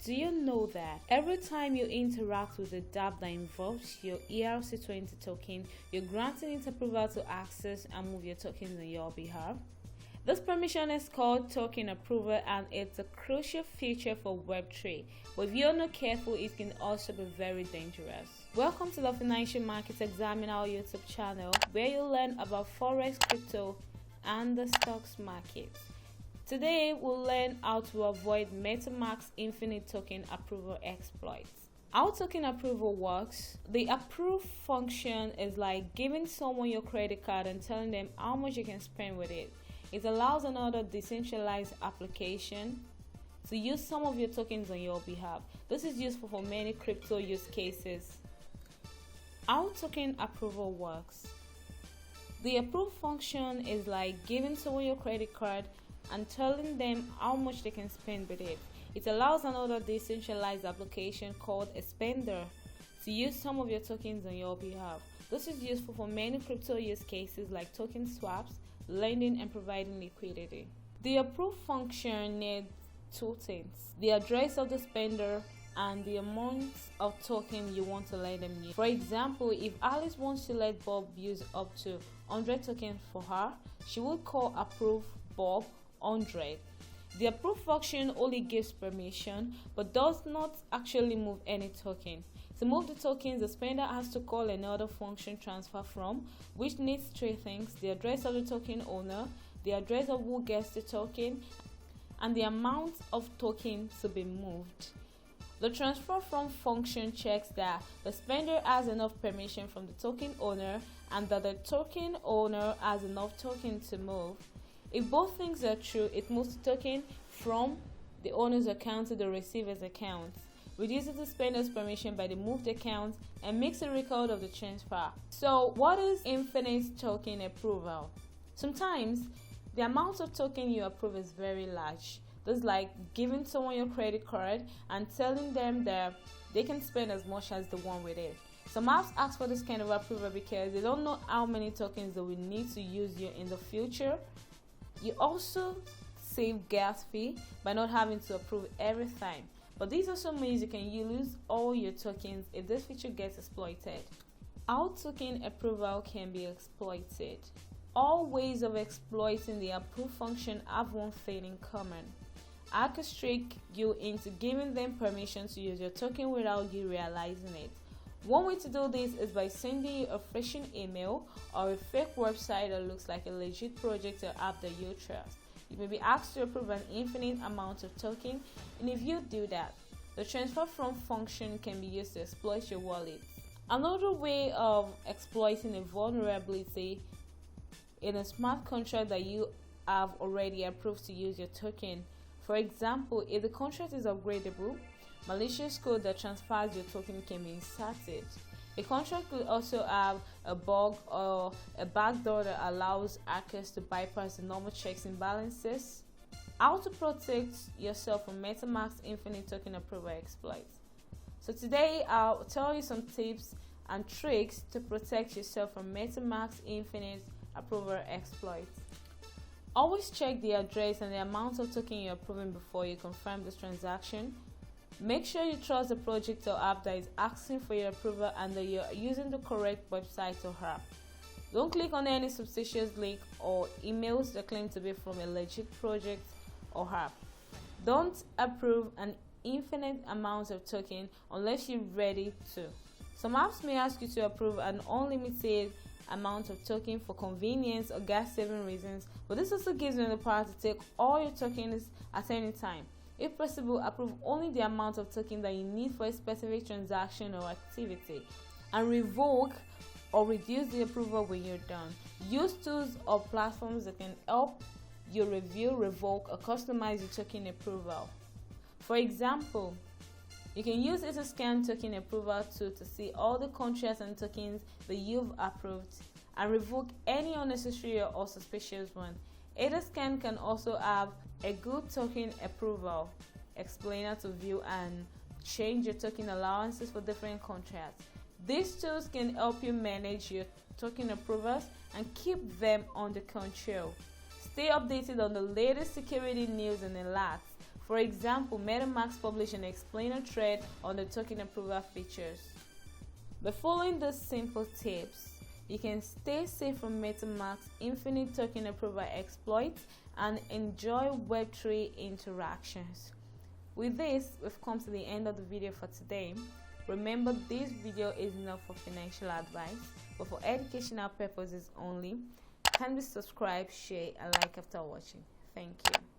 Do you know that every time you interact with a dApp that involves your ERC20 token, you're granting it approval to access and move your tokens on your behalf? This permission is called token approval, and it's a crucial feature for Web3, but if you're not careful, it can also be very dangerous. Welcome to the Financial Markets Examiner, our YouTube channel, where you'll learn about Forex, crypto, and the stocks market. Today, we'll learn how to avoid MetaMask's infinite token approval exploits. How token approval works: the approve function is like giving someone your credit card and telling them how much you can spend with it. It allows another decentralized application to use some of your tokens on your behalf. This is useful for many crypto use cases. How token approval works: the approve function is like giving someone your credit card and telling them how much they can spend with it. It allows another decentralized application called a spender to use some of your tokens on your behalf. This is useful for many crypto use cases like token swaps, lending, and providing liquidity. The approve function needs two things: the address of the spender and the amount of token you want to let them use. For example, if Alice wants to let Bob use up to 100 tokens for her, she will call approve Bob 100. The approve function only gives permission but does not actually move any token. To move the tokens, the spender has to call another function transfer from, which needs three things: the address of the token owner, the address of who gets the token, and the amount of token to be moved. The transfer from function checks that the spender has enough permission from the token owner and that the token owner has enough token to move. If both things are true, it moves the token from the owner's account to the receiver's account, reduces the spender's permission by the moved account, and makes a record of the transfer. So, what is infinite token approval? Sometimes the amount of token you approve is very large. This is like giving someone your credit card and telling them that they can spend as much as they want with it. Some apps ask for this kind of approval because they don't know how many tokens they will need to use you in the future. You also save gas fee by not having to approve every time. But this also means you can lose all your tokens if this feature gets exploited. How token approval can be exploited? All ways of exploiting the approve function have one thing in common: hackers trick you into giving them permission to use your token without you realizing it. One way to do this is by sending you a phishing email or a fake website that looks like a legit project or app that you trust. You may be asked to approve an infinite amount of token, and if you do that, the transfer from function can be used to exploit your wallet. Another way of exploiting a vulnerability in a smart contract that you have already approved to use your token. For example, if the contract is upgradable, malicious code that transfers your token can be inserted. A contract could also have a bug or a backdoor that allows hackers to bypass the normal checks and balances. How to protect yourself from MetaMask's infinite token approval exploits. So today I'll tell you some tips and tricks to protect yourself from MetaMask's infinite approval exploits. Always check the address and the amount of token you're approving before you confirm this transaction. Make sure you trust the project or app that is asking for your approval and that you're using the correct website or app. Don't click on any suspicious link or emails that claim to be from a legit project or app. Don't approve an infinite amount of token unless you're ready to. Some apps may ask you to approve an unlimited amount of token for convenience or gas saving reasons, but this also gives you the power to take all your tokens at any time. If possible, approve only the amount of token that you need for a specific transaction or activity, and revoke or reduce the approval when you're done. Use tools or platforms that can help you review, revoke, or customize your token approval. For example, you can use it to scan token approval tool to see all the contracts and tokens that you've approved and revoke any unnecessary or suspicious one. Scan can also have a good token approval explainer to view and change your token allowances for different contracts. These tools can help you manage your token approvals and keep them under control. Stay updated on the latest security news and alerts. For example, MetaMask published an explainer thread on the token approval features. By following these simple tips, you can stay safe from MetaMask's infinite token approval exploits and enjoy Web3 interactions. With this, we've come to the end of the video for today. Remember, this video is not for financial advice, but for educational purposes only. Kindly subscribe, share, and like after watching. Thank you.